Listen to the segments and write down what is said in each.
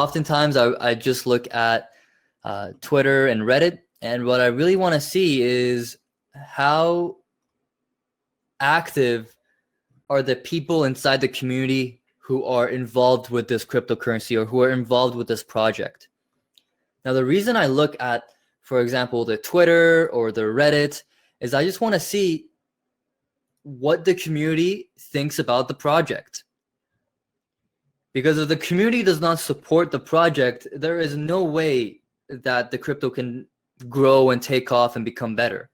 oftentimes I just look at Twitter and Reddit, and what I really want to see is how active are the people inside the community who are involved with this cryptocurrency or who are involved with this project. Now, the reason I look at, for example, the Twitter or the Reddit is I just want to see what the community thinks about the project. Because if the community does not support the project, there is no way that the crypto can grow and take off and become better.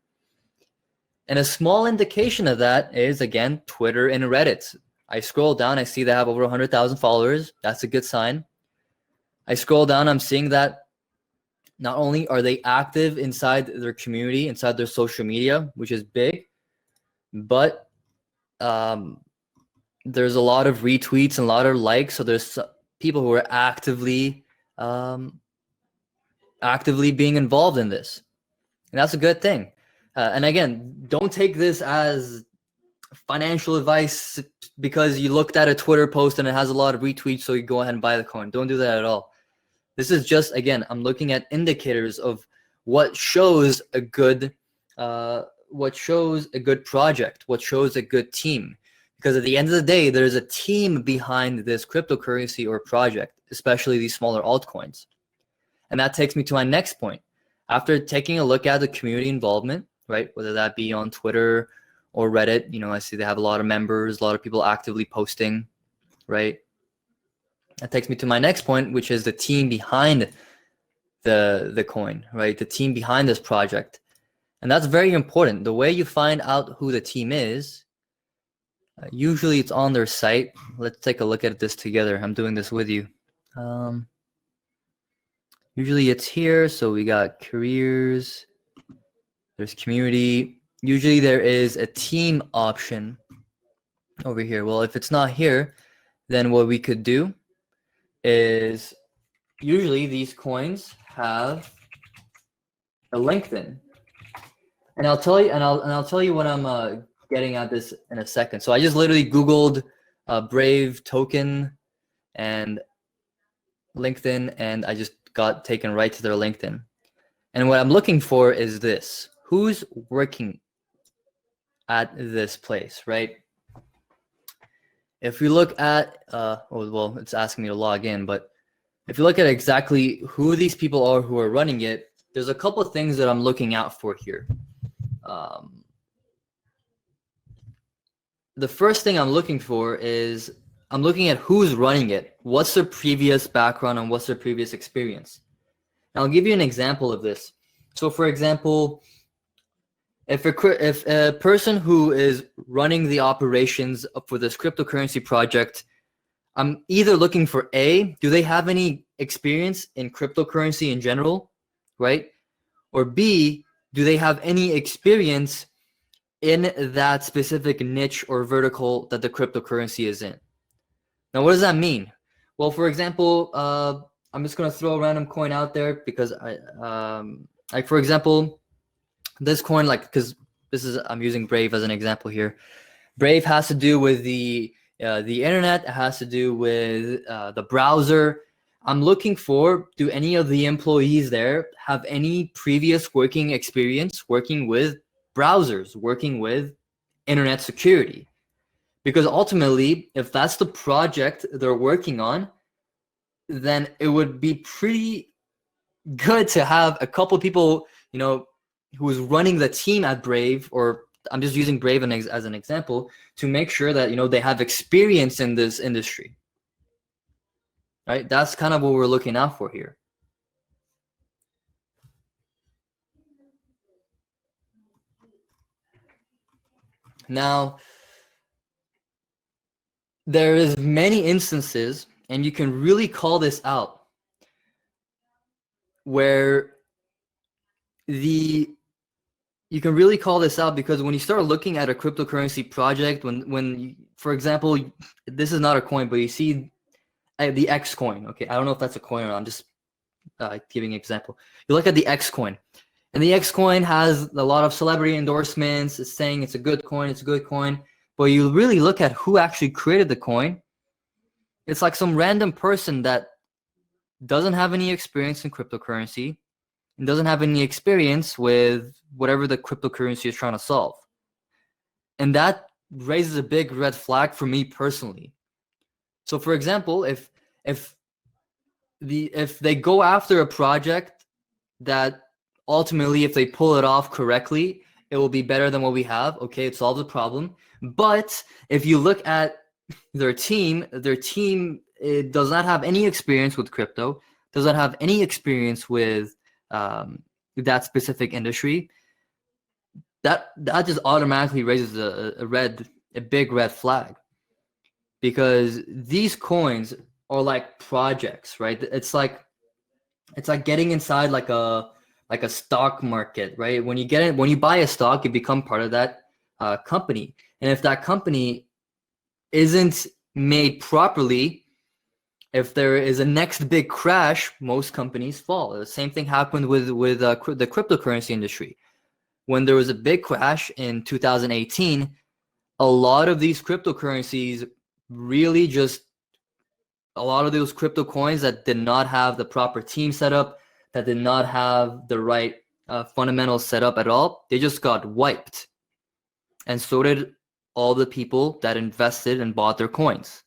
And a small indication of that is, again, Twitter and Reddit. I scroll down, I see they have over 100,000 followers. That's a good sign. I scroll down, I'm seeing that not only are they active inside their community, inside their social media, which is big, but there's a lot of retweets and a lot of likes. So there's people who are actively being involved in this. And that's a good thing. And again, don't take this as financial advice because you looked at a Twitter post and it has a lot of retweets, so you go ahead and buy the coin. Don't do that at all. This is just, again, I'm looking at indicators of what shows a good project, what shows a good team. Because at the end of the day, there's a team behind this cryptocurrency or project, especially these smaller altcoins. And that takes me to my next point. After taking a look at the community involvement, right, whether that be on Twitter or Reddit, you know, I see they have a lot of members, a lot of people actively posting, right? That takes me to my next point, which is the team behind the coin, right? The team behind this project. And that's very important. The way you find out who the team is, usually it's on their site. Let's take a look at this together. I'm doing this with you. Usually it's here. So we got careers, there's community. Usually there is a team option over here. Well, if it's not here, then what we could do is usually these coins have a LinkedIn. And I'll tell you, and I'll tell you what I'm getting at this in a second. So I just literally Googled Brave token and LinkedIn, and I just got taken right to their LinkedIn. And what I'm looking for is this: who's working at this place, right? If we look at, well, it's asking me to log in, but if you look at exactly who these people are who are running it, there's a couple of things that I'm looking out for here. The first thing I'm looking for is I'm looking at who's running it. What's their previous background and what's their previous experience? And I'll give you an example of this. So for example, if a person who is running the operations for this cryptocurrency project, I'm either looking for A, do they have any experience in cryptocurrency in general, right? Or B, do they have any experience in that specific niche or vertical that the cryptocurrency is in? Now, what does that mean? Well, for example, I'm just going to throw a random coin out there because like for example, this coin, like, because I'm using Brave as an example here. Brave has to do with the internet. It has to do with the browser. I'm looking for, do any of the employees there have any previous working experience working with browsers, working with internet security? Because ultimately, if that's the project they're working on, then it would be pretty good to have a couple people, you know, who is running the team at Brave, or I'm just using Brave as an example, to make sure that, you know, they have experience in this industry. Right? That's kind of what we're looking out for here. Now, there is many instances, and you can really call this out, where you can really call this out because when you start looking at a cryptocurrency project, when for example, this is not a coin, but you see the X coin. Okay, I don't know if that's a coin or not. I'm just giving an example. You look at the X coin, and the X coin has a lot of celebrity endorsements. It's saying it's a good coin, it's a good coin. But you really look at who actually created the coin. It's like some random person that doesn't have any experience in cryptocurrency and doesn't have any experience with whatever the cryptocurrency is trying to solve. And that raises a big red flag for me personally. So for example, if they go after a project that ultimately, if they pull it off correctly, it will be better than what we have. Okay, it solves the problem. But if you look at their team it does not have any experience with crypto, does not have any experience with that specific industry. That just automatically raises a big red flag, because these coins are like projects, right? It's like getting inside like a stock market, right? When you buy a stock, you become part of that company. And if that company isn't made properly, if there is a next big crash, most companies fall. The same thing happened with the cryptocurrency industry. When there was a big crash in 2018, a lot of these cryptocurrencies really just, a lot of those crypto coins that did not have the proper team set up, that did not have the right fundamentals set up at all, they just got wiped. And so did all the people that invested and bought their coins.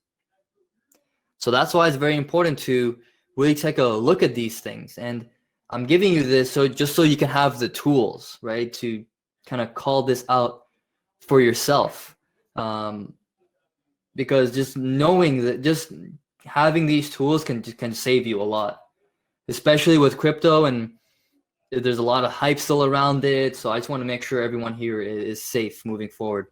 So that's why it's very important to really take a look at these things. And I'm giving you this just so you can have the tools, right, to kind of call this out for yourself. Because just knowing that, just having these tools can save you a lot, especially with crypto. And there's a lot of hype still around it. So I just want to make sure everyone here is safe moving forward.